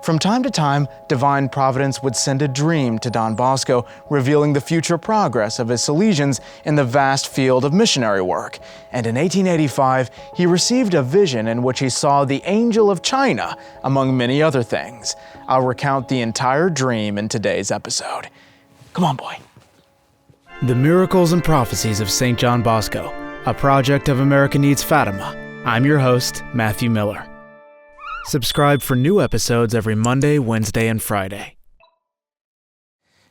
From time to time, Divine Providence would send a dream to Don Bosco, revealing the future progress of his Salesians in the vast field of missionary work. And in 1885, he received a vision in which he saw the Angel of China, among many other things. I'll recount the entire dream in today's episode. Come on, boy. The Miracles and Prophecies of St. John Bosco, a project of America Needs Fatima. I'm your host, Matthew Miller. Subscribe for new episodes every Monday, Wednesday, and Friday.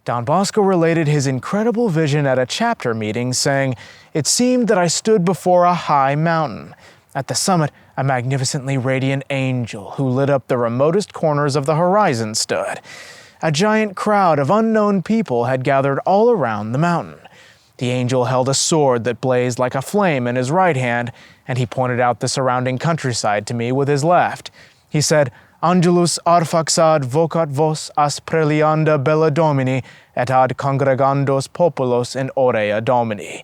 Don Bosco related his incredible vision at a chapter meeting, saying, "It seemed that I stood before a high mountain. At the summit, a magnificently radiant angel who lit up the remotest corners of the horizon stood. A giant crowd of unknown people had gathered all around the mountain. The angel held a sword that blazed like a flame in his right hand, and he pointed out the surrounding countryside to me with his left. He said, 'Angelus arfaxad vocat vos as prelianda bella Domini, et ad congregandos populos in aurea Domini.'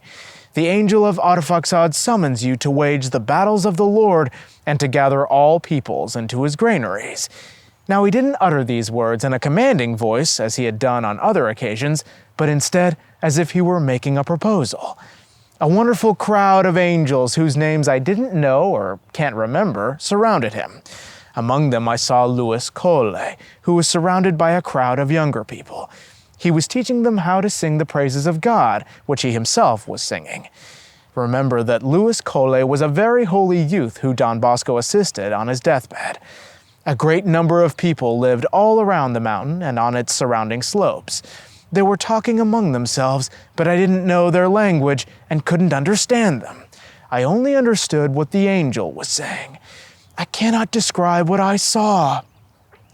The angel of Arphaxad summons you to wage the battles of the Lord and to gather all peoples into his granaries." Now he didn't utter these words in a commanding voice, as he had done on other occasions, but instead as if he were making a proposal. A wonderful crowd of angels whose names I didn't know or can't remember surrounded him. Among them I saw Louis Cole, who was surrounded by a crowd of younger people. He was teaching them how to sing the praises of God, which he himself was singing. Remember that Louis Cole was a very holy youth who Don Bosco assisted on his deathbed. A great number of people lived all around the mountain and on its surrounding slopes. They were talking among themselves, but I didn't know their language and couldn't understand them. I only understood what the angel was saying. I cannot describe what I saw.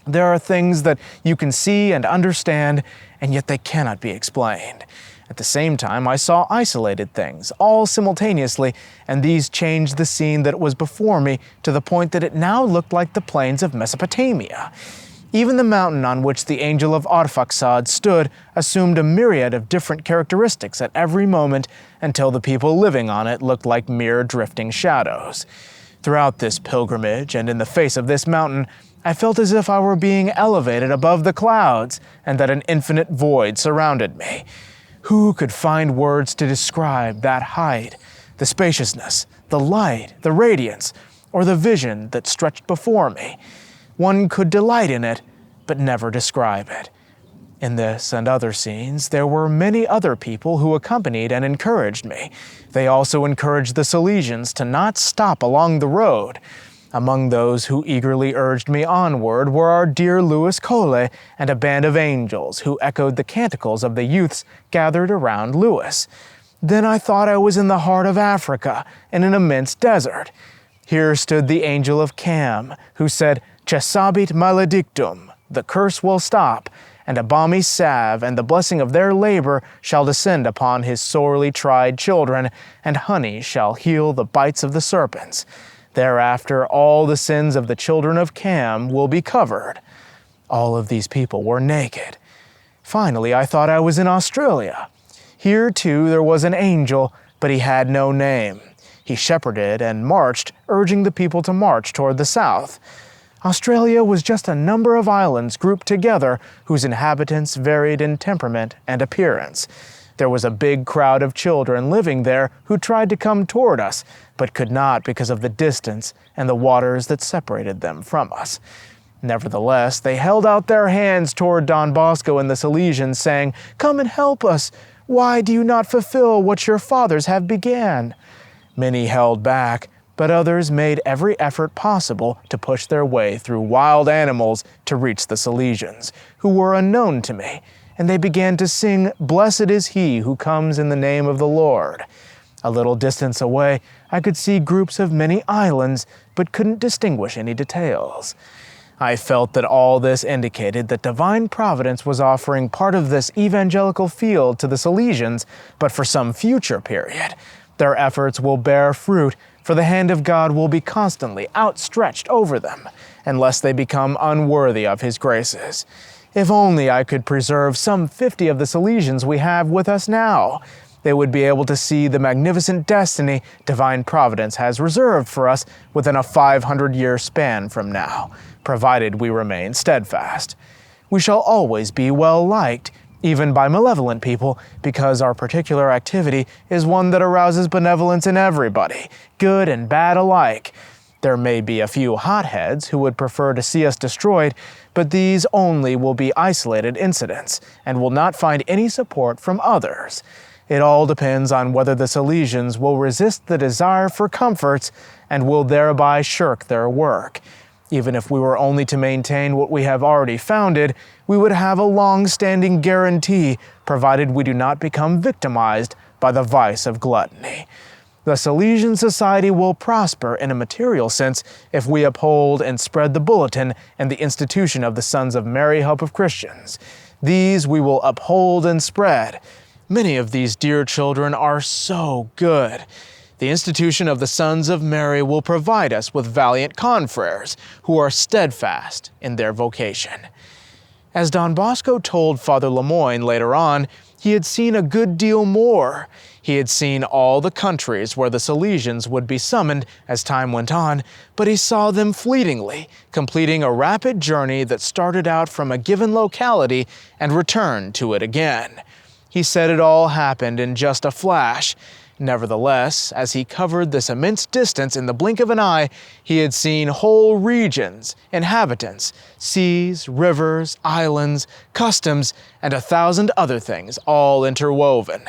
There are things that you can see and understand, and yet they cannot be explained. At the same time, I saw isolated things, all simultaneously, and these changed the scene that was before me to the point that it now looked like the plains of Mesopotamia. Even the mountain on which the angel of Arphaxad stood assumed a myriad of different characteristics at every moment until the people living on it looked like mere drifting shadows. Throughout this pilgrimage and in the face of this mountain, I felt as if I were being elevated above the clouds and that an infinite void surrounded me. Who could find words to describe that height, the spaciousness, the light, the radiance, or the vision that stretched before me? One could delight in it, but never describe it. In this and other scenes, there were many other people who accompanied and encouraged me. They also encouraged the Salesians to not stop along the road. Among those who eagerly urged me onward were our dear Louis Cole and a band of angels who echoed the canticles of the youths gathered around Louis. Then I thought I was in the heart of Africa, in an immense desert. Here stood the angel of Cam, who said, "Cessabit maledictum," the curse will stop, and a balmy salve and the blessing of their labor shall descend upon his sorely tried children, and honey shall heal the bites of the serpents. Thereafter all the sins of the children of Cam will be covered. All of these people were naked. Finally, I thought I was in Australia. Here, too, there was an angel, but he had no name. He shepherded and marched, urging the people to march toward the south. Australia was just a number of islands grouped together whose inhabitants varied in temperament and appearance. There was a big crowd of children living there who tried to come toward us, but could not because of the distance and the waters that separated them from us. Nevertheless, they held out their hands toward Don Bosco and the Salesians, saying, "Come and help us. Why do you not fulfill what your fathers have began?" Many held back, but others made every effort possible to push their way through wild animals to reach the Salesians, who were unknown to me, and they began to sing, "Blessed is he who comes in the name of the Lord." A little distance away, I could see groups of many islands, but couldn't distinguish any details. I felt that all this indicated that Divine Providence was offering part of this evangelical field to the Salesians, but for some future period. Their efforts will bear fruit, for the hand of God will be constantly outstretched over them, unless they become unworthy of his graces. If only I could preserve some 50 of the Salesians we have with us now, they would be able to see the magnificent destiny Divine Providence has reserved for us within a 500-year span from now. provided we remain steadfast. We shall always be well liked, even by malevolent people, because our particular activity is one that arouses benevolence in everybody, good and bad alike. There may be a few hotheads who would prefer to see us destroyed, but these only will be isolated incidents and will not find any support from others. It all depends on whether the Salesians will resist the desire for comforts and will thereby shirk their work. Even if we were only to maintain what we have already founded, we would have a long-standing guarantee, provided we do not become victimized by the vice of gluttony. The Salesian Society will prosper in a material sense if we uphold and spread the bulletin and the institution of the Sons of Mary Hope of Christians. These we will uphold and spread. Many of these dear children are so good. The institution of the Sons of Mary will provide us with valiant confreres who are steadfast in their vocation. As Don Bosco told Father Lemoyne later on, he had seen a good deal more. He had seen all the countries where the Salesians would be summoned as time went on, but he saw them fleetingly, completing a rapid journey that started out from a given locality and returned to it again. He said it all happened in just a flash. Nevertheless, as he covered this immense distance in the blink of an eye, he had seen whole regions, inhabitants, seas, rivers, islands, customs, and 1,000 other things, all interwoven.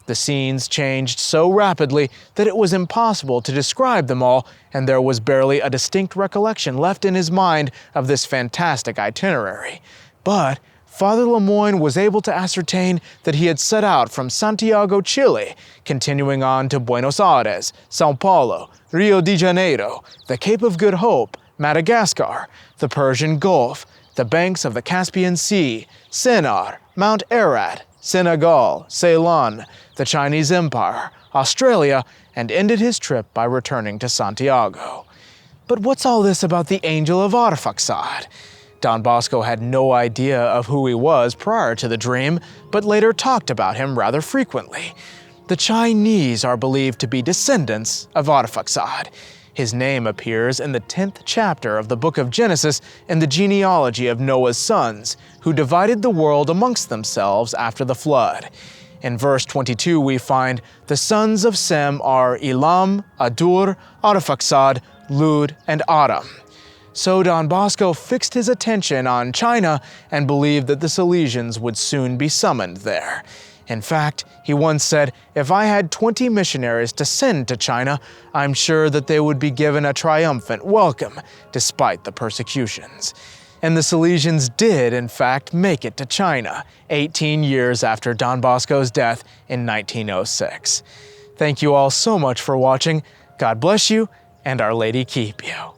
The scenes changed so rapidly that it was impossible to describe them all, and there was barely a distinct recollection left in his mind of this fantastic itinerary. But Father Lemoyne was able to ascertain that he had set out from Santiago, Chile, continuing on to Buenos Aires, São Paulo, Rio de Janeiro, the Cape of Good Hope, Madagascar, the Persian Gulf, the banks of the Caspian Sea, Sennar, Mount Ararat, Senegal, Ceylon, the Chinese Empire, Australia, and ended his trip by returning to Santiago. But what's all this about the Angel of Arphaxad? Don Bosco had no idea of who he was prior to the dream, but later talked about him rather frequently. The Chinese are believed to be descendants of Arphaxad. His name appears in the 10th chapter of the book of Genesis in the genealogy of Noah's sons, who divided the world amongst themselves after the flood. In verse 22 we find, the sons of Sem are Elam, Adur, Arphaxad, Lud, and Aram. So Don Bosco fixed his attention on China and believed that the Salesians would soon be summoned there. In fact, he once said, if I had 20 missionaries to send to China, I'm sure that they would be given a triumphant welcome, despite the persecutions. And the Salesians did, in fact, make it to China, 18 years after Don Bosco's death in 1906. Thank you all so much for watching. God bless you, and Our Lady keep you.